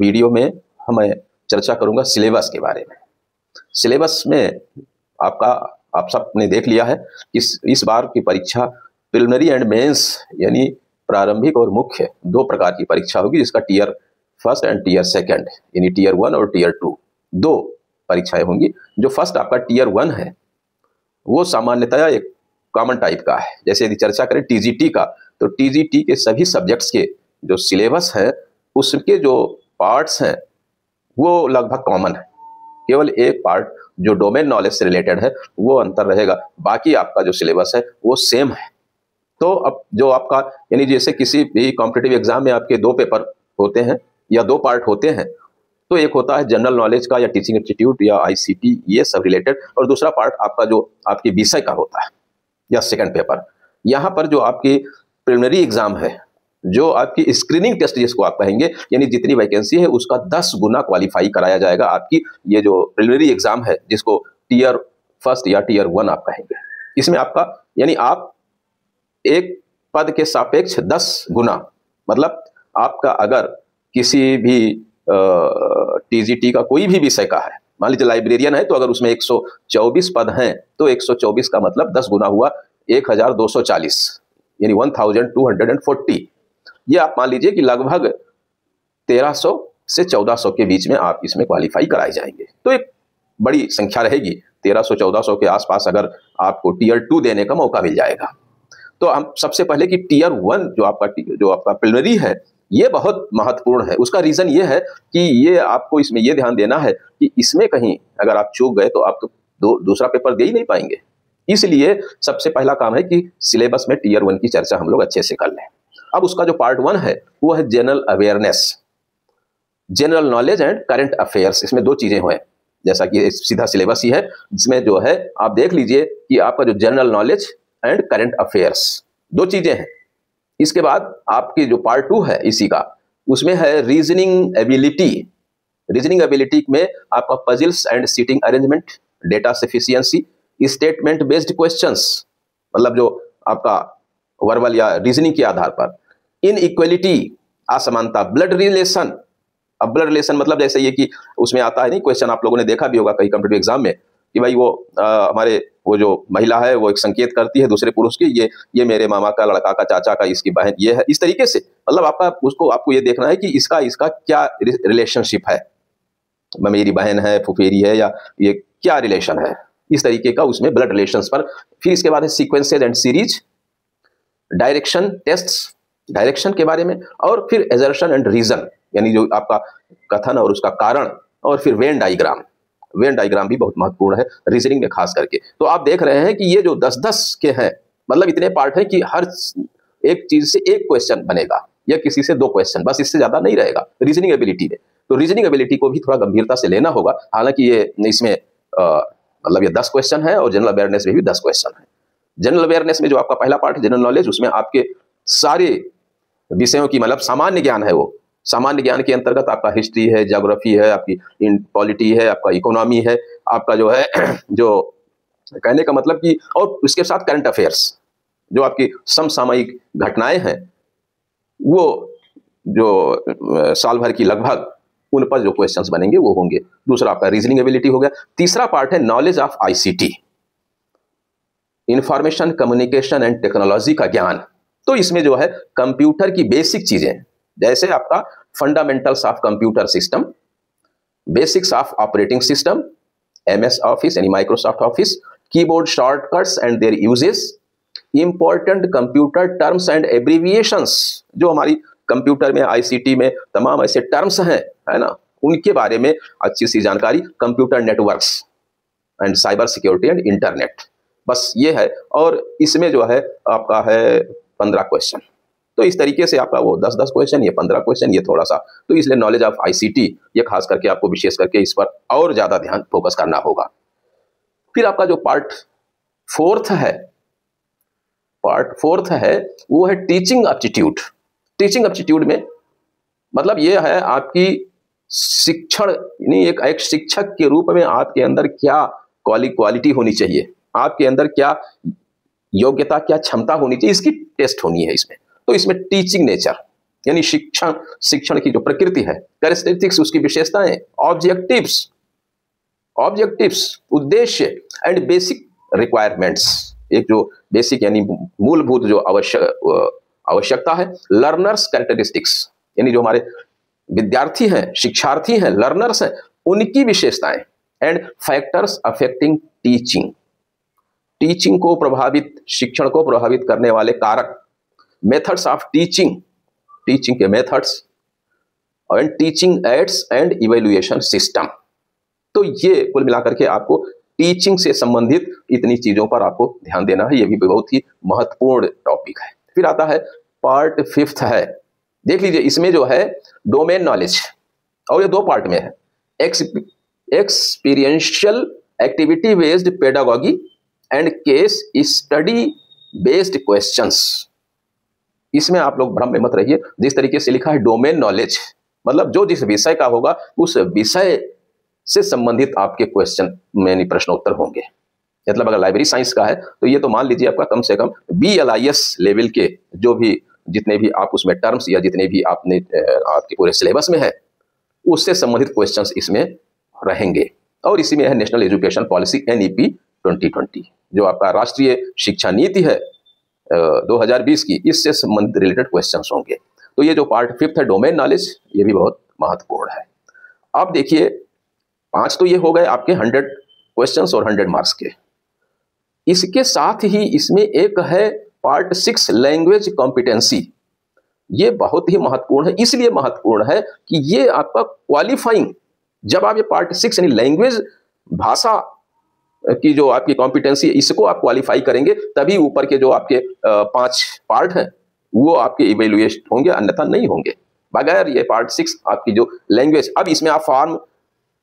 Video में मैं चर्चा करूंगा सिलेबस के बारे में। सिलेबस में आप सबने देख लिया है कि इस बार की परीक्षा प्रिलिमिनरी एंड मेंस यानी प्रारंभिक और मुख्य दो प्रकार की परीक्षा होगी, जिसका tier first and tier second यानी टीयर 1 और टीयर 2 दो परीक्षाएं होंगी। जो फर्स्ट आपका टीयर 1 है वो सामान्यतया एक कॉमन टाइप का है। जैसे यदि चर्चा करें टीजीटी का, तो टीजीटी के सभी सब्जेक्ट्स के जो सिलेबस है उसके जो पार्ट्स हैं वो लगभग कॉमन है। केवल एक पार्ट जो डोमेन नॉलेज से रिलेटेड है वो अंतर रहेगा, बाकी आपका जो सिलेबस है वो सेम है। तो अब जो आपका यानी जैसे किसी भी कॉम्पिटिटिव एग्जाम में आपके दो पेपर होते हैं या दो पार्ट होते हैं, तो एक होता है जनरल नॉलेज का या टीचिंग एप्टीट्यूड या आईसीटी ये सब रिलेटेड, और दूसरा पार्ट आपका जो आपके विषय का होता है या सेकंड पेपर। यहाँ पर जो आपकी प्रिलिमिनरी एग्जाम है, जो आपकी स्क्रीनिंग टेस्ट जिसको आप कहेंगे, यानी जितनी वैकेंसी है उसका 10 गुना क्वालिफाई कराया जाएगा आपकी ये जो प्रिलिमिनरी एग्जाम है, जिसको टीयर फर्स्ट या टीयर 1 आप कहेंगे। इसमें आपका यानी आप एक पद के सापेक्ष 10 गुना, मतलब आपका अगर किसी भी टीजीटी का कोई भी विषय का है, मान लीजिए लाइब्रेरियन है, तो अगर उसमें 124 पद हैं तो 124 का मतलब 10 गुना हुआ 1240 यानी 1240। ये आप मान लीजिए कि लगभग 1300 से 1400 के बीच में आप इसमें क्वालिफाई कराए जाएंगे। तो एक बड़ी संख्या रहेगी, 1300-1400 के आसपास अगर आपको टीयर 2 देने का मौका मिल जाएगा। तो हम सबसे पहले कि टीयर 1 जो आपका प्रिलिमिनरी है ये बहुत महत्वपूर्ण है। उसका रीजन ये है कि ये आपको इसमें ये ध्यान देना है कि इसमें कहीं अगर आप चूक गए तो आप तो दूसरा पेपर दे ही नहीं पाएंगे। इसलिए सबसे पहला काम है कि सिलेबस में टीयर 1 की चर्चा हम लोग अच्छे से कर लें। अब उसका जो पार्ट 1 है वो है general awareness, general knowledge and current affairs. इसमें दो चीजें हुए, जैसा कि सीधा सिलेबस ही है, जिसमें जो है आप देख लीजिए कि आपका जो general knowledge and current affairs दो चीजें हैं। इसके बाद आपकी जो पार्ट 2 है इसी का, उसमें है रीजनिंग एबिलिटी। रीजनिंग एबिलिटी में आपका puzzles and seating arrangement, data sufficiency, statement based questions, मतलब जो आपका वर्बल या रीजनिंग के आधार पर, इन इक्वलिटी असमानता, ब्लड रिलेशन। अब ब्लड रिलेशन मतलब जैसे ये कि उसमें आता है नहीं क्वेश्चन, आप लोगों ने देखा भी होगा कई कॉम्पिटिटिव एग्जाम में कि भाई वो हमारे वो जो महिला है वो एक संकेत करती है दूसरे पुरुष की, ये मेरे मामा का लड़का का चाचा का इसकी बहन ये है, इस तरीके से। मतलब आपको ये देखना है कि इसका क्या रिलेशनशिप है, मेरी बहन है, फुफेरी है, या ये क्या रिलेशन है, इस तरीके का उसमें ब्लड रिलेशंस पर। फिर इसके बाद है sequences and series, direction tests, direction के बारे में, और फिर एजर्शन एंड रीजन यानी जो आपका कथन और उसका कारण, और फिर वेन डायग्राम। वेन डायग्राम भी बहुत महत्वपूर्ण है रीजनिंग में खास करके। तो आप देख रहे हैं कि ये जो 10-10 के हैं, मतलब इतने पार्ट हैं कि हर एक चीज से एक क्वेश्चन बनेगा या किसी से 2 क्वेश्चन, बस इससे ज्यादा नहीं रहेगा रीजनिंग एबिलिटी में। तो रीजनिंग एबिलिटी को भी थोड़ा गंभीरता से लेना होगा। हालांकि ये इसमें मतलब ये 10 क्वेश्चन है, और जनरल अवेयरनेस में भी 10 क्वेश्चन है। जनरल अवेयरनेस में जो आपका पहला पार्ट है जनरल नॉलेज, उसमें आपके सारे विषयों की मतलब सामान्य ज्ञान है। वो सामान्य ज्ञान के अंतर्गत आपका हिस्ट्री है, ज्योग्राफी है, आपकी पॉलिटी है, आपका इकोनॉमी है, आपका जो है जो कहने का मतलब कि, और उसके साथ करंट अफेयर्स जो आपकी समसामयिक घटनाएं हैं वो जो साल भर की लगभग उन पर जो क्वेश्चंस बनेंगे वो होंगे। दूसरा आपका रीजनिंग एबिलिटी हो गया। तीसरा पार्ट है knowledge of ICT, information communication and technology का ज्ञान। तो इसमें जो है कंप्यूटर की बेसिक चीजें, जैसे आपका fundamentals of computer system, basics of operating system, MS Office यानी Microsoft Office, keyboard shortcuts and their uses, important computer terms and abbreviations, जो हमारी कंप्यूटर में आईसीटी में तमाम ऐसे टर्म्स हैं, है ना, उनके बारे में अच्छी सी जानकारी, computer networks and cyber security and internet. बस ये है, और इसमें जो है आपका है 15 क्वेश्चन। तो इस तरीके से आपका वो 10-10 क्वेश्चन, ये 15 क्वेश्चन, ये थोड़ा सा। तो इसलिए नॉलेज ऑफ आईसीटी ये खास करके आपको विशेष करके इस पर और ज्यादा ध्यान फोकस करना होगा। फिर आपका जो पार्ट 4 है वो है टीचिंग एप्टीट्यूड। टीचिंग एप्टीट्यूड में मतलब ये है आपकी शिक्षण, यानी एक शिक्षक के रूप में आपके अंदर क्या क्वालिटी होनी चाहिए, आपके अंदर क्या योग्यता, क्या क्षमता होनी चाहिए, इसकी टेस्ट होनी है इसमें। तो इसमें टीचिंग नेचर, यानी शिक्षण, शिक्षण की जो प्रकृति है, कैरेक्टरिस्टिक्स उसकी विशेषताएं, ऑब्जेक्टिव्स, उद्देश्य एंड बेसिक रिक्वायरमेंट्स, एक जो बेसिक यानी मूलभूत जो आवश्यकता है, लर्नर्स कैरेक्टरिस्टिक्स यानी जो हमारे विद्यार्थी हैं, शिक्षार्थी हैं, लर्नर्स हैं, उनकी विशेषताएं, and factors affecting teaching, teaching को प्रभावित, शिक्षण को प्रभावित करने वाले कारक, मेथड्स ऑफ टीचिंग, टीचिंग के methods, and teaching ads and evaluation system. तो ये कुल मिलाकर के आपको टीचिंग से संबंधित इतनी चीजों पर आपको ध्यान देना है, ये भी बहुत ही महत्वपूर्ण टॉपिक है। फिर आता है पार्ट 5 है, देख लीजिए, इसमें जो है डोमेन नॉलेज, और ये 2 पार्ट में है, experiential activity based pedagogy and case study based questions. इसमें आप लोग भ्रम में मत रहिए, जिस तरीके से लिखा है डोमेन नॉलेज, मतलब जो जिस विषय का होगा उस विषय से संबंधित आपके क्वेश्चन में प्रश्नोत्तर होंगे। मतलब अगर लाइब्रेरी साइंस का है तो ये तो मान लीजिए आपका कम से कम BLIS लेवल के जो भी जितने भी आप उसमें टर्म्स या जितने भी आपने आपके पूरे सिलेबस में है उससे संबंधित क्वेश्चंस इसमें रहेंगे। और इसी में है नेशनल एजुकेशन पॉलिसी NEP 2020, जो आपका राष्ट्रीय शिक्षा नीति है 2020 की, इससे संबंधित रिलेटेड क्वेश्चंस होंगे। तो ये जो पार्ट 5 है डोमेन नॉलेज, ये भी बहुत महत्वपूर्ण है। अब देखिए 5 तो ये हो गए आपके 100 क्वेश्चंस और 100 मार्क्स के। इसके साथ ही इसमें एक है पार्ट 6 लैंग्वेज कॉम्पिटेंसी। ये बहुत ही महत्वपूर्ण है, इसलिए महत्वपूर्ण है कि ये आपका क्वालिफाइंग, जब आप ये पार्ट 6 यानी लैंग्वेज, भाषा की जो आपकी कॉम्पिटेंसी है, इसको आप क्वालिफाई करेंगे तभी ऊपर के जो आपके 5 पार्ट हैं वो आपके इवेल्युएट होंगे, अन्यथा नहीं होंगे बगैर ये पार्ट 6 आपकी जो लैंग्वेज। अब इसमें आप फॉर्म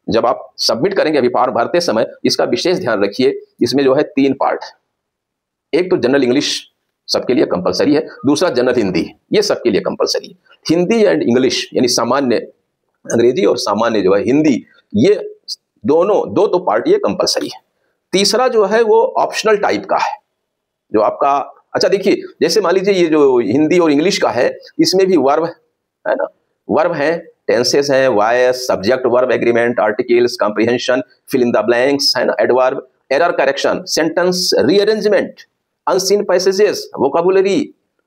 जब आप सबमिट करेंगे, अभी फॉर्म भरते समय इसका विशेष ध्यान रखिए, इसमें जो है 3 पार्ट, एक तो जनरल इंग्लिश सबके लिए कंपलसरी है, दूसरा जनरल हिंदी, ये सबके लिए कंपलसरी है। हिंदी एंड इंग्लिश यानी सामान्य अंग्रेजी और सामान्य जो है हिंदी, ये दोनों 2 तो पार्ट ये कंपलसरी है। तीसरा जो है वो ऑप्शनल टाइप का है, जो आपका, अच्छा देखिए, जैसे मान लीजिए ये जो हिंदी और इंग्लिश का है, इसमें भी वर्ब है ना, वर्ब है, टेंसेस हैं, voice, subject verb agreement, articles, comprehension, fill in the blanks है ना, adverb, error correction, sentence rearrangement, unseen passages, vocabulary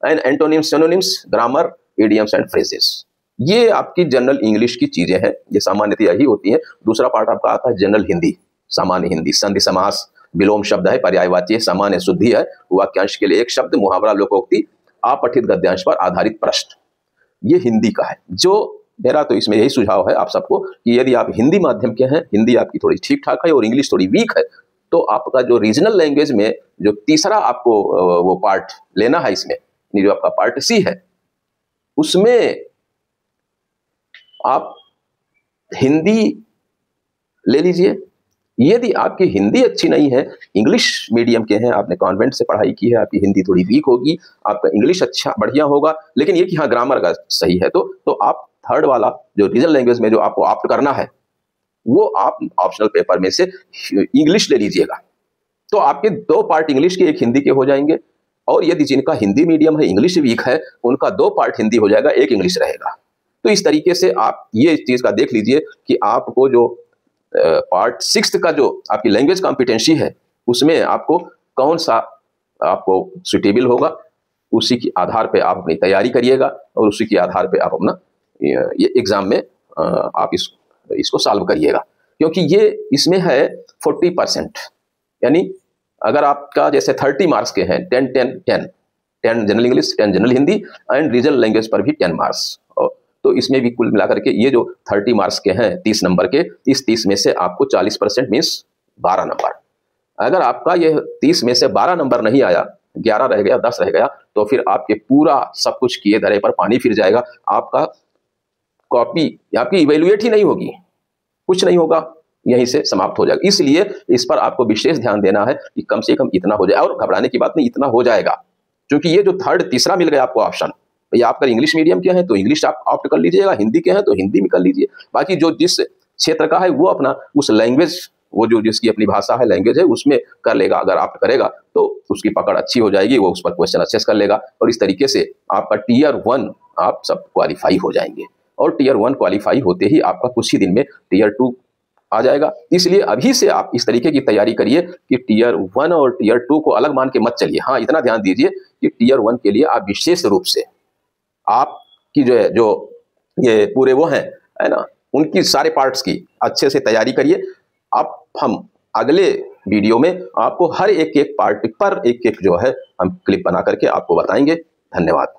and antonyms, synonyms, grammar, idioms and phrases. ये आपकी जनरल इंग्लिश की चीजें हैं, ये सामान्यतः यही होती हैं। दूसरा पार्ट आपका आता है जनरल हिंदी, सामान्य हिंदी, संधि समास, विलोम शब्द है, पर्यायवाची, सामान्य शुद्धि है, वाक्यांश के लिए एक शब्द, मुहावरा, लोकोक्ति, अपठित गद्यांश पर आधारित प्रश्न, ये हिंदी का है। जो मेरा तो इसमें यही सुझाव है आप सबको कि यदि आप हिंदी माध्यम के हैं, हिंदी आपकी थोड़ी ठीक ठाक है और इंग्लिश थोड़ी वीक है, तो आपका जो रीजनल लैंग्वेज में जो तीसरा आपको वो पार्ट लेना है, इसमें जो आपका पार्ट C है, उसमें आप हिंदी ले लीजिए। यदि आपकी हिंदी अच्छी नहीं है, इंग्लिश मीडियम के हैं, आपने कॉन्वेंट से पढ़ाई की है, आपकी हिंदी थोड़ी वीक होगी, आपका इंग्लिश अच्छा बढ़िया होगा, लेकिन ये कि हाँ ग्रामर का सही है, तो आप थर्ड वाला जो रीजनल लैंग्वेज में जो आपको ऑप्ट करना है, वो आप ऑप्शनल पेपर में से इंग्लिश ले लीजिएगा। तो आपके 2 पार्ट इंग्लिश के, एक हिंदी के हो जाएंगे, और यदि जिनका हिंदी मीडियम है, इंग्लिश वीक है, उनका 2 पार्ट हिंदी हो जाएगा, एक इंग्लिश रहेगा। तो इस तरीके से आप ये चीज का देख लीजिए कि आपको जो पार्ट 6 का जो आपकी लैंग्वेज कॉम्पिटेंसी है, उसमें आपको कौन सा आपको सुटेबल होगा, उसी के आधार पे आप अपनी तैयारी करिएगा, और उसी के आधार पे आप अपना ये एग्जाम में आप इसको सॉल्व करिएगा। क्योंकि ये इसमें है 40%, यानी अगर आपका जैसे 30 मार्क्स के हैं, 10 general English, 10 general Hindi and regional language पर भी 10 मार्क्स, तो इसमें भी कुल मिलाकर के ये जो 30 मार्क्स के हैं 30 नंबर के, इस 30 में से आपको 40% मीन्स 12 नंबर। अगर आपका ये 30 में से 12 नंबर नहीं आया, 11 रह गया, 10 रह गया, तो फिर आपके पूरा सब कुछ किए धरे पर पानी फिर जाएगा, आपका कॉपी आपकी इवेल्युएट ही नहीं होगी, कुछ नहीं होगा, यहीं से समाप्त हो जाएगा। इसलिए इस पर आपको विशेष ध्यान देना है कि कम से कम इतना हो जाए, और घबराने की बात नहीं, इतना हो जाएगा। क्योंकि ये जो तीसरा मिल गया आपको ऑप्शन, या आप अगर इंग्लिश मीडियम के हैं तो इंग्लिश आप ऑप्ट कर लीजिएगा, हिंदी के हैं तो हिंदी में कर लीजिए, बाकी जो जिस क्षेत्र का है वो अपना उस लैंग्वेज वो जो जिसकी अपनी भाषा है, लैंग्वेज है, उसमें कर लेगा। अगर आप करेगा तो उसकी पकड़ अच्छी हो जाएगी, वो उस पर क्वेश्चन अच्छे से कर लेगा और इस तरीके से आपका टियर 1 आप सब क्वालिफाई हो जाएंगे। और टियर 1 क्वालिफाई होते ही आपका कुछ ही दिन में टियर 2 आ जाएगा। इसलिए अभी से आप इस तरीके की तैयारी करिए कि टियर 1 और टियर 2 को अलग मान के मत चलिए। हाँ, इतना ध्यान दीजिए कि टियर 1 के लिए आप विशेष रूप से आपकी जो है, जो ये पूरे वो हैं, है ना, उनकी सारे पार्ट्स की अच्छे से तैयारी करिए। अब हम अगले वीडियो में आपको हर एक एक पार्ट पर एक एक जो है हम क्लिप बना करके आपको बताएंगे। धन्यवाद।